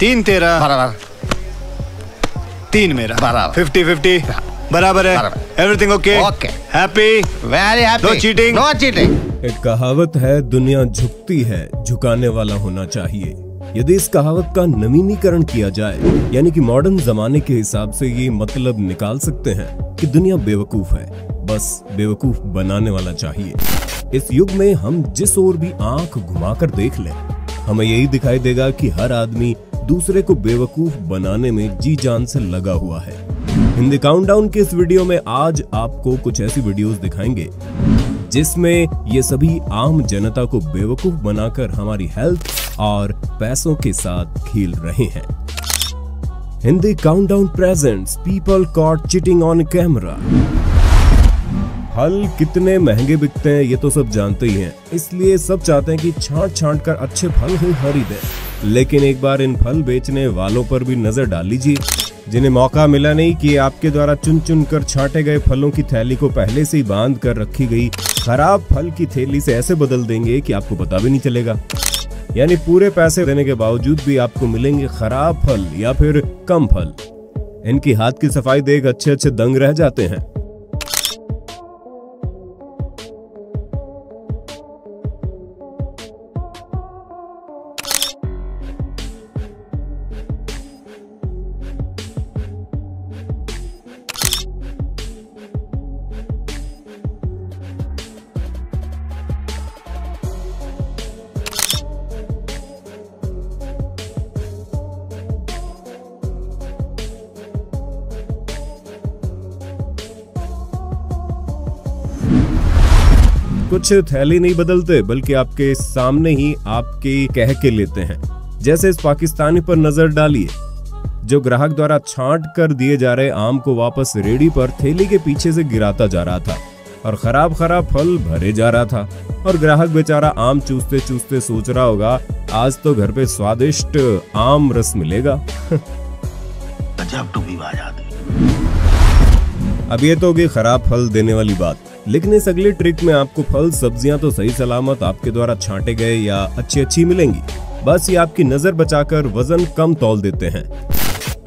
3 तेरा बराबर, 3 मेरा बराबर। 50-50 बराबर है। Everything okay? Okay. Happy? Very happy. No cheating? No cheating. एक कहावत है, दुनिया झुकती है, झुकाने वाला होना चाहिए। यदि इस कहावत का नवीनीकरण किया जाए, यानी कि मॉडर्न जमाने के हिसाब से ये मतलब निकाल सकते हैं कि दुनिया बेवकूफ है, बस बेवकूफ बनाने वाला चाहिए। इस युग में हम जिस ओर भी आंख घुमाकर देख लें, हमें यही दिखाई देगा कि हर आदमी दूसरे को बेवकूफ बनाने में जी जान से लगा हुआ है। हिंदी काउंटडाउन के इस वीडियो में आज आपको कुछ ऐसी वीडियोस दिखाएंगे जिसमें ये सभी आम जनता को बेवकूफ बनाकर हमारी हेल्थ और पैसों के साथ खेल रहे हैं। Hindi countdown presents people caught cheating on camera. फल कितने महंगे बिकते हैं ये तो सब जानते ही हैं, इसलिए सब चाहते हैं कि छांट छांट कर अच्छे फल ही खरीदें। लेकिन एक बार इन फल बेचने वालों पर भी नजर डाल लीजिए, जिन्हें मौका मिला नहीं कि आपके द्वारा चुन चुन कर छांटे गए फलों की थैली को पहले से ही बांध कर रखी गई खराब फल की थैली से ऐसे बदल देंगे कि आपको पता भी नहीं चलेगा। यानी पूरे पैसे देने के बावजूद भी आपको मिलेंगे खराब फल या फिर कम फल। इनकी हाथ की सफाई देख अच्छे अच्छे दंग रह जाते हैं। कुछ थैली नहीं बदलते बल्कि आपके सामने ही आपके कह के लेते हैं। जैसे इस पाकिस्तानी पर नजर डालिए, जो ग्राहक द्वारा छांट कर दिए जा रहे आम को वापस रेडी पर थैली के पीछे से गिराता जा रहा था और खराब खराब फल भरे जा रहा था। और ग्राहक बेचारा आम चूसते चूसते सोच रहा होगा, आज तो घर पे स्वादिष्ट आम रस मिलेगा। अब ये तो होगी खराब फल देने वाली बात, लेकिन इस अगली ट्रिक में आपको फल सब्जियां तो सही सलामत आपके द्वारा छांटे गए या अच्छी अच्छी मिलेंगी, बस ये आपकी नजर बचाकर वजन कम तौल देते हैं।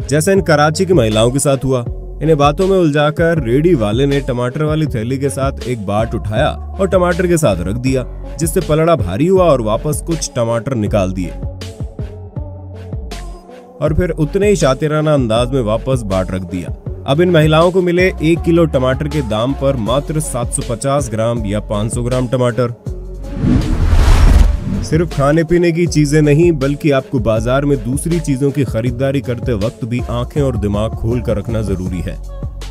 जैसे इन कराची की महिलाओं के साथ हुआ। इन्हें बातों में उलझाकर रेडी वाले ने टमाटर वाली थैली के साथ एक बाट उठाया और टमाटर के साथ रख दिया, जिससे पलड़ा भारी हुआ और वापस कुछ टमाटर निकाल दिए और फिर उतने ही शातिराना अंदाज में वापस बाट रख दिया। अब इन महिलाओं को मिले 1 किलो टमाटर के दाम पर मात्र 750 ग्राम या 500 ग्राम टमाटर। सिर्फ खाने पीने की चीजें नहीं बल्कि आपको बाजार में दूसरी चीजों की खरीदारी करते वक्त भी आंखें और दिमाग खोल कर रखना जरूरी है,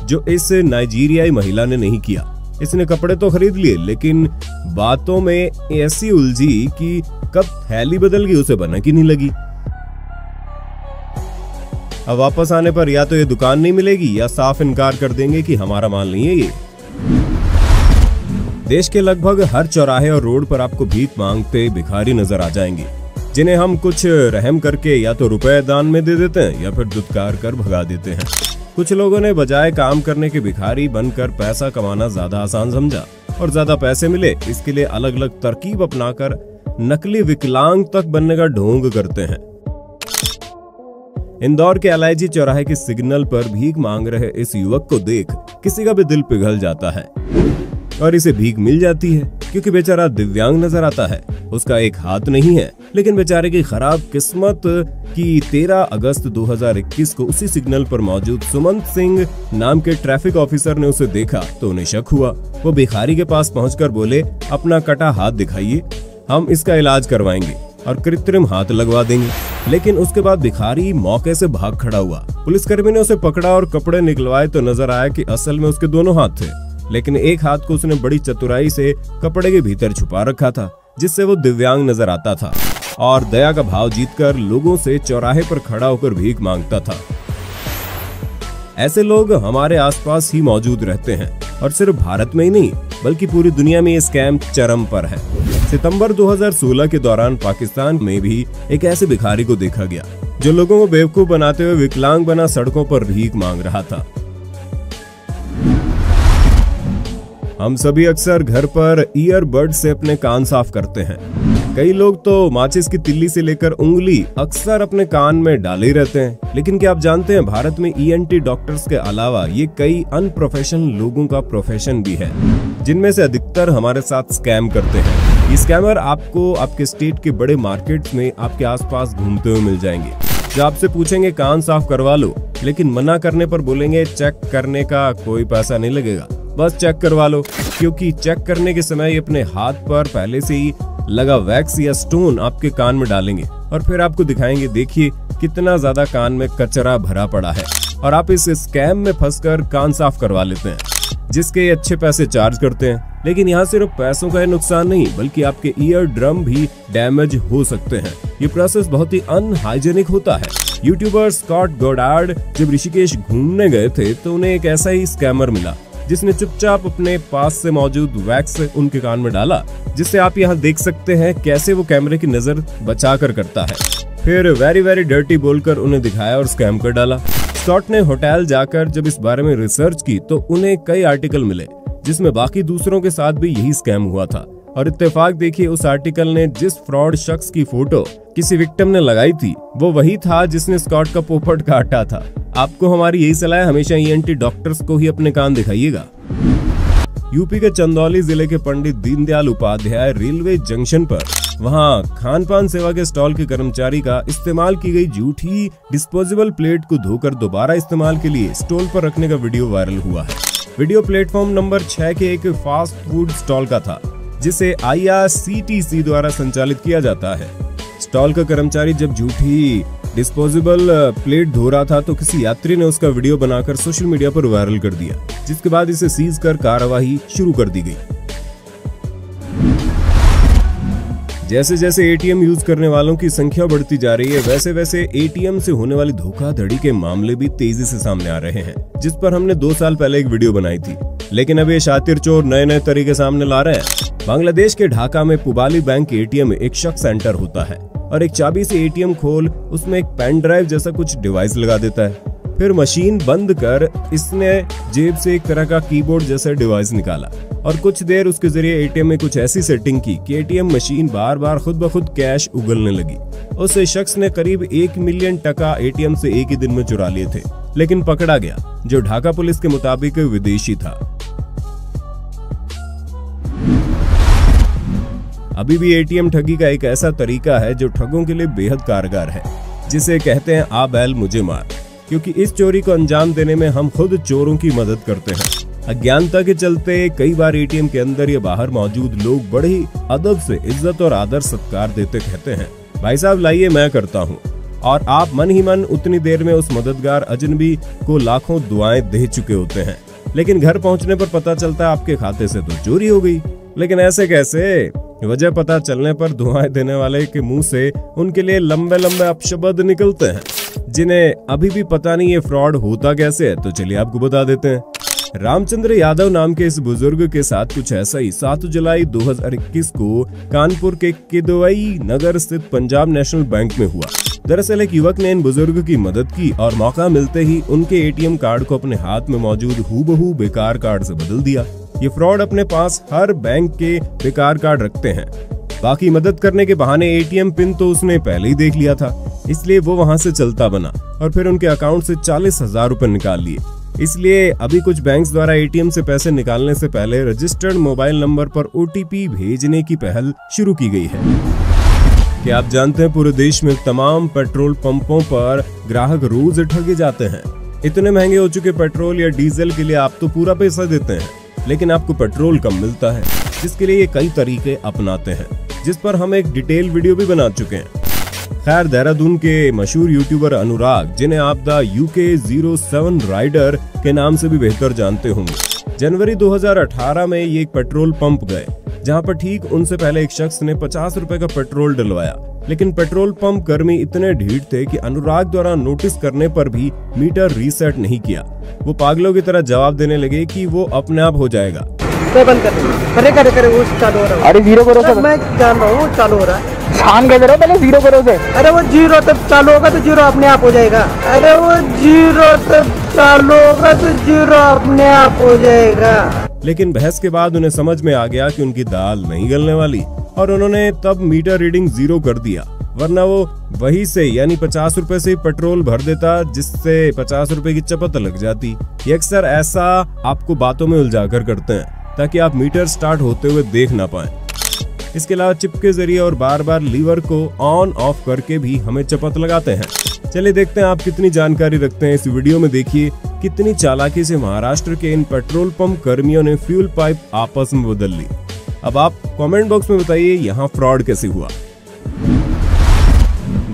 जो इस नाइजीरियाई महिला ने नहीं किया। इसने कपड़े तो खरीद लिए लेकिन बातों में ऐसी उलझी कि कब थैली बदल गई उसे भनक ही नहीं लगी। अब वापस आने पर या तो ये दुकान नहीं मिलेगी या साफ इनकार कर देंगे कि हमारा माल नहीं है ये। देश के लगभग हर चौराहे और रोड पर आपको भीख मांगते भिखारी नजर आ जाएंगे, जिन्हें हम कुछ रहम करके या तो रुपए दान में दे देते हैं या फिर दुत्कार कर भगा देते हैं। कुछ लोगों ने बजाय काम करने के भिखारी बनकर पैसा कमाना ज्यादा आसान समझा और ज्यादा पैसे मिले इसके लिए अलग अलग तरकीब अपनाकर नकली विकलांग तक बनने का ढोंग करते हैं। इंदौर के एलआईजी चौराहे के सिग्नल पर भीख मांग रहे इस युवक को देख किसी का भी दिल पिघल जाता है और इसे भीख मिल जाती है क्योंकि बेचारा दिव्यांग नजर आता है। उसका एक हाथ नहीं है, लेकिन बेचारे की खराब किस्मत कि 13 अगस्त 2021 को उसी सिग्नल पर मौजूद सुमंत सिंह नाम के ट्रैफिक ऑफिसर ने उसे देखा तो उन्हें शक हुआ। वो भिखारी के पास पहुंचकर बोले, अपना कटा हाथ दिखाइए, हम इसका इलाज करवाएंगे और कृत्रिम हाथ लगवा देंगे। लेकिन उसके बाद भिखारी मौके से भाग खड़ा हुआ। पुलिसकर्मी ने उसे पकड़ा और कपड़े निकलवाए तो नजर आया कि असल में उसके दोनों हाथ थे, लेकिन एक हाथ को उसने बड़ी चतुराई से कपड़े के भीतर छुपा रखा था, जिससे वो दिव्यांग नजर आता था और दया का भाव जीतकर लोगों से चौराहे पर खड़ा होकर भीख मांगता था। ऐसे लोग हमारे आसपास ही मौजूद रहते हैं और सिर्फ भारत में ही नहीं बल्कि पूरी दुनिया में ये स्कैम चरम पर है। सितंबर 2016 के दौरान पाकिस्तान में भी एक ऐसे भिखारी को देखा गया जो लोगों को बेवकूफ बनाते हुए विकलांग बना सड़कों पर भीख मांग रहा था। हम सभी अक्सर घर पर ईयरबड से अपने कान साफ करते हैं। कई लोग तो माचिस की तिल्ली से लेकर उंगली अक्सर अपने कान में डाले ही रहते हैं। लेकिन क्या आप जानते हैं, भारत में ENT डॉक्टर्स के अलावा ये कई अनप्रोफेशनल लोगों का प्रोफेशन भी है, जिनमें से अधिकतर हमारे साथ स्कैम करते हैं। ये स्कैमर आपको आपके स्टेट के बड़े मार्केट्स में आपके आसपास घूमते हुए मिल जाएंगे, जो आपसे पूछेंगे कान साफ करवा लो, लेकिन मना करने पर बोलेंगे चेक करने का कोई पैसा नहीं लगेगा, बस चेक करवा लो। क्योंकि चेक करने के समय ये अपने हाथ पर पहले से ही लगा वैक्स या स्टोन आपके कान में डालेंगे और फिर आपको दिखाएंगे, देखिए कितना ज्यादा कान में कचरा भरा पड़ा है, और आप इस स्कैम में फंसकर कान साफ करवा लेते हैं, जिसके अच्छे पैसे चार्ज करते हैं। लेकिन यहाँ सिर्फ पैसों का नुकसान नहीं, बल्कि आपके ईयर ड्रम भी डैमेज हो सकते हैं। ये प्रोसेस बहुत ही अनहाइजेनिक होता है। यूट्यूबर स्कॉट गोडार्ड जब ऋषिकेश घूमने गए थे तो उन्हें एक ऐसा ही स्कैमर मिला, जिसने चुपचाप अपने पास से मौजूद वैक्स उनके कान में डाला, जिससे आप यहाँ देख सकते हैं कैसे वो कैमरे की नजर बचाकर करता है। फिर वेरी वेरी डर्टी बोलकर उन्हें दिखाया और स्कैम कर डाला। स्कॉट ने होटल जाकर जब इस बारे में रिसर्च की तो उन्हें कई आर्टिकल मिले जिसमें बाकी दूसरों के साथ भी यही स्कैम हुआ था। और इत्तेफाक देखिए, उस आर्टिकल ने जिस फ्रॉड शख्स की फोटो किसी विक्टिम ने लगाई थी वो वही था जिसने स्कॉट का पोपट काटा था। आपको हमारी यही सलाह है, हमेशा ENT डॉक्टर्स को ही अपने कान दिखाइएगा। यूपी के चंदौली जिले के पंडित दीनदयाल उपाध्याय रेलवे जंक्शन पर वहां खान पान सेवा के स्टॉल के कर्मचारी का इस्तेमाल की गई झूठी डिस्पोजेबल प्लेट को धोकर दोबारा इस्तेमाल के लिए स्टॉल पर रखने का वीडियो वायरल हुआ है। वीडियो प्लेटफॉर्म नंबर 6 के एक फास्ट फूड स्टॉल का था, जिसे IRCTC द्वारा संचालित किया जाता है। स्टॉल का कर्मचारी जब झूठी डिस्पोजेबल प्लेट धो रहा था तो किसी यात्री ने उसका वीडियो बनाकर सोशल मीडिया पर वायरल कर दिया, जिसके बाद इसे सीज कर कार्रवाई शुरू कर दी गई। जैसे जैसे ATM यूज करने वालों की संख्या बढ़ती जा रही है, वैसे वैसे ATM से होने वाली धोखाधड़ी के मामले भी तेजी से सामने आ रहे हैं, जिस पर हमने 2 साल पहले एक वीडियो बनाई थी। लेकिन अब ये शातिर चोर नए नए तरीके सामने ला रहे हैं। बांग्लादेश के ढाका में पुबाली बैंक के ATM में एक शख्स एंटर होता है और एक चाबी से ATM खोल उसमें एक पेन ड्राइव जैसा कुछ डिवाइस लगा देता है। फिर मशीन बंद कर इसने जेब से एक तरह का कीबोर्ड जैसा डिवाइस निकाला और कुछ देर उसके जरिए ATM में कुछ ऐसी सेटिंग की कि ATM मशीन बार बार खुद ब खुद कैश उगलने लगी। उस शख्स ने करीब 1 मिलियन टका ATM से एक ही दिन में चुरा लिए थे, लेकिन पकड़ा गया, जो ढाका पुलिस के मुताबिक विदेशी था। अभी भी ATM ठगी का एक ऐसा तरीका है जो ठगों के लिए बेहद कारगर है, जिसे कहते हैं आ बैल मुझे मार, क्योंकि इस चोरी को अंजाम देने में हम खुद चोरों की मदद करते हैं। अज्ञानता के चलते कई बार ATM के अंदर या बाहर मौजूद लोग बड़े ही अदब से इज्जत और आदर सत्कार देते कहते हैं, भाई साहब लाइए मैं करता हूँ, और आप मन ही मन उतनी देर में उस मददगार अजनबी को लाखों दुआएं दे चुके होते हैं। लेकिन घर पहुंचने पर पता चलता है आपके खाते से तो चोरी हो गई। लेकिन ऐसे कैसे? वजह पता चलने पर दुआएं देने वाले के मुंह से उनके लिए लंबे लंबे अपशब्द निकलते हैं, जिन्हें अभी भी पता नहीं ये फ्रॉड होता कैसे है। तो चलिए आपको बता देते हैं। रामचंद्र यादव नाम के इस बुजुर्ग के साथ कुछ ऐसा ही 7 जुलाई 2021 को कानपुर के किदवई नगर स्थित पंजाब नेशनल बैंक में हुआ। दरअसल एक युवक ने इन बुजुर्ग की मदद की और मौका मिलते ही उनके ATM कार्ड को अपने हाथ में मौजूद हूबहू बेकार कार्ड से बदल दिया। ये फ्रॉड अपने पास हर बैंक के बेकार कार्ड रखते हैं। बाकी मदद करने के बहाने ATM पिन तो उसने पहले ही देख लिया था, इसलिए वो वहां से चलता बना और फिर उनके अकाउंट से 40,000 रुपए निकाल लिए। इसलिए अभी कुछ बैंक्स द्वारा ATM से पैसे निकालने से पहले रजिस्टर्ड मोबाइल नंबर पर OTP भेजने की पहल शुरू की गई है। क्या आप जानते हैं पूरे देश में तमाम पेट्रोल पंपों पर ग्राहक रोज ठगे जाते हैं। इतने महंगे हो चुके पेट्रोल या डीजल के लिए आप तो पूरा पैसा देते हैं, लेकिन आपको पेट्रोल कम मिलता है, जिसके लिए ये कई तरीके अपनाते हैं, जिस पर हम एक डिटेल वीडियो भी बना चुके हैं। खैर, देहरादून के मशहूर यूट्यूबर अनुराग, जिन्हें आप द UK07 राइडर के नाम से भी बेहतर जानते होंगे, जनवरी 2018 में ये एक पेट्रोल पंप गए, जहां पर ठीक उनसे पहले एक शख्स ने 50 रुपए का पेट्रोल डलवाया। लेकिन पेट्रोल पंप कर्मी इतने ढीठ थे कि अनुराग द्वारा नोटिस करने पर भी मीटर रीसेट नहीं किया। वो पागलों की तरह जवाब देने लगे कि वो अपने आप हो जाएगा। बंद कर वो चालू हो रहा है। अरे 0 करो सर, मैं जान रहा हूँ चालू हो रहा है। छान के दे रहे हो, पहले 0 करो से। अरे वो 0 तब चालू होगा तो 0 अपने आप हो जाएगा। अरे वो 0 तब चालू होगा तो 0 अपने आप हो जाएगा। लेकिन बहस के बाद उन्हें समझ में आ गया कि उनकी दाल नहीं गलने वाली और उन्होंने तब मीटर रीडिंग 0 कर दिया, वरना वो वही से यानी 50 रुपए से पेट्रोल भर देता, जिससे 50 रुपए की चपत लग जाती। ये अक्सर ऐसा आपको बातों में उलझाकर करते हैं ताकि आप मीटर स्टार्ट होते हुए देख ना पाएं। इसके अलावा चिप के जरिए और बार बार लीवर को ऑन ऑफ करके भी हमें चपत लगाते हैं। चलिए देखते हैं आप कितनी जानकारी रखते हैं। इस वीडियो में देखिए कितनी चालाकी से महाराष्ट्र के इन पेट्रोल पंप कर्मियों ने फ्यूल पाइप आपस में बदल ली। अब आप कमेंट बॉक्स में बताइए यहाँ फ्रॉड कैसे हुआ।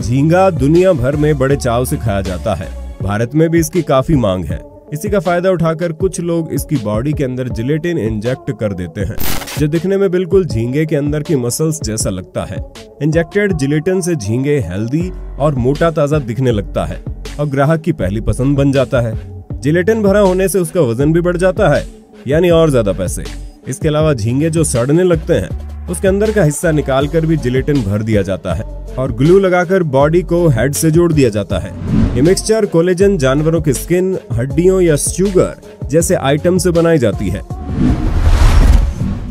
झींगा दुनिया भर में बड़े चाव से खाया जाता है। भारत में भी इसकी काफी मांग है। इसी का फायदा उठाकर कुछ लोग इसकी बॉडी के अंदर जिलेटिन इंजेक्ट कर देते हैं, जो दिखने में बिल्कुल झींगे के अंदर की मसल्स जैसा लगता है। इंजेक्टेड जिलेटिन से झींगे हेल्दी और मोटा ताजा दिखने लगता है और ग्राहक की पहली पसंद बन जाता है। जिलेटिन भरा होने से उसका वजन भी बढ़ जाता है, यानी और ज्यादा पैसे। इसके अलावा झींगे जो सड़ने लगते हैं उसके अंदर का हिस्सा निकालकर भी जिलेटिन भर दिया जाता है और ग्लू लगाकर बॉडी को हेड से जोड़ दिया जाता है। ये मिक्सचर कोलेजन जानवरों की स्किन, हड्डियों या शुगर जैसे आइटम से बनाई जाती है।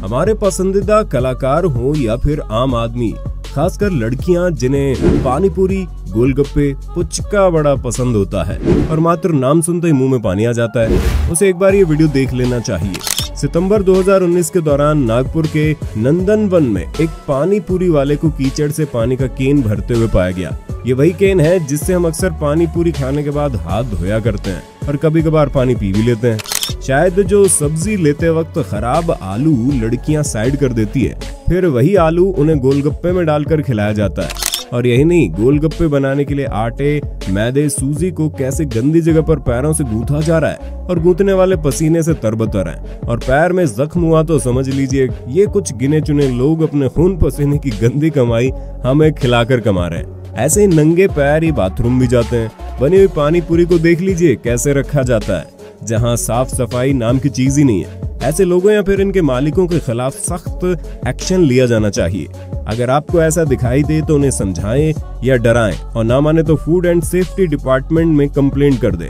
हमारे पसंदीदा कलाकार हो या फिर आम आदमी, खासकर लड़कियां जिन्हें पानी पूरी, गोलगप्पे, पुचका बड़ा पसंद होता है और मात्र नाम सुनते ही मुंह में पानी आ जाता है, उसे एक बार ये वीडियो देख लेना चाहिए। सितंबर 2019 के दौरान नागपुर के नंदनवन में एक पानी पूरी वाले को कीचड़ से पानी का केन भरते हुए पाया गया। ये वही केन है जिससे हम अक्सर पानी पूरी खाने के बाद हाथ धोया करते हैं और कभी कभार पानी पी भी लेते हैं। शायद जो सब्जी लेते वक्त खराब आलू लड़कियां साइड कर देती है, फिर वही आलू उन्हें गोलगप्पे में डालकर खिलाया जाता है। और यही नहीं, गोलगप्पे बनाने के लिए आटे, मैदे, सूजी को कैसे गंदी जगह पर पैरों से गूंथा जा रहा है और गूंथने वाले पसीने से तरबतर हैं और पैर में जख्म हुआ तो समझ लीजिए ये कुछ गिने चुने लोग अपने खून पसीने की गंदी कमाई हमें खिलाकर कमा रहे हैं। ऐसे ही नंगे पैर ही बाथरूम भी जाते हैं। बनी हुई पानी पूरी को देख लीजिए कैसे रखा जाता है, जहाँ साफ सफाई नाम की चीज ही नहीं है। ऐसे लोगों या फिर इनके मालिकों के खिलाफ सख्त एक्शन लिया जाना चाहिए। अगर आपको ऐसा दिखाई दे तो उन्हें समझाएं या डराएं और ना माने तो फूड एंड सेफ्टी डिपार्टमेंट में कंप्लेंट कर दें।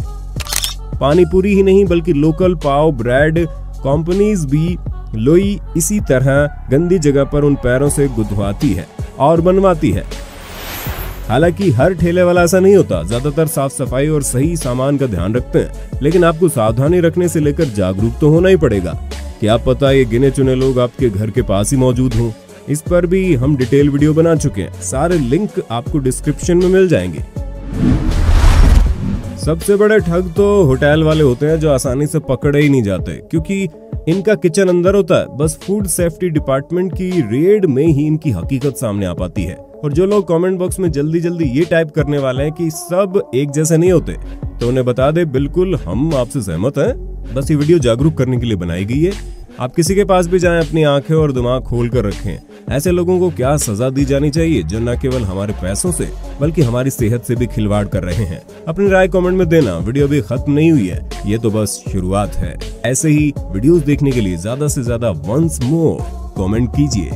पानी पूरी ही नहीं बल्कि लोकल पाव ब्रेड कंपनीज भी लोई इसी तरह गंदी जगह पर उन पैरों से गुदवाती है और बनवाती है। हालांकि हर ठेले वाला ऐसा नहीं होता, ज्यादातर साफ सफाई और सही सामान का ध्यान रखते हैं, लेकिन आपको सावधानी रखने से लेकर जागरूक तो होना ही पड़ेगा। क्या पता ये गिने चुने लोग आपके घर के पास ही मौजूद हों। इस पर भी हम डिटेल वीडियो बना चुके हैं, सारे लिंक आपको डिस्क्रिप्शन में मिल जाएंगे। सबसे बड़े ठग तो होटल वाले होते हैं जो आसानी से पकड़े ही नहीं जाते, क्योंकि इनका किचन अंदर होता है। बस फूड सेफ्टी डिपार्टमेंट की रेड में ही इनकी हकीकत सामने आ पाती है। और जो लोग कमेंट बॉक्स में जल्दी जल्दी ये टाइप करने वाले हैं कि सब एक जैसे नहीं होते, तो उन्हें बता दे बिल्कुल हम आपसे सहमत हैं। बस ये वीडियो जागरूक करने के लिए बनाई गई है। आप किसी के पास भी जाएं, अपनी आंखें और दिमाग खोल कर रखें। ऐसे लोगों को क्या सजा दी जानी चाहिए जो न केवल हमारे पैसों से बल्कि हमारी सेहत से भी खिलवाड़ कर रहे हैं। अपनी राय कमेंट में देना। वीडियो भी खत्म नहीं हुई है, ये तो बस शुरुआत है। ऐसे ही वीडियोस देखने के लिए ज्यादा से ज्यादा वंस मोर कमेंट कीजिए।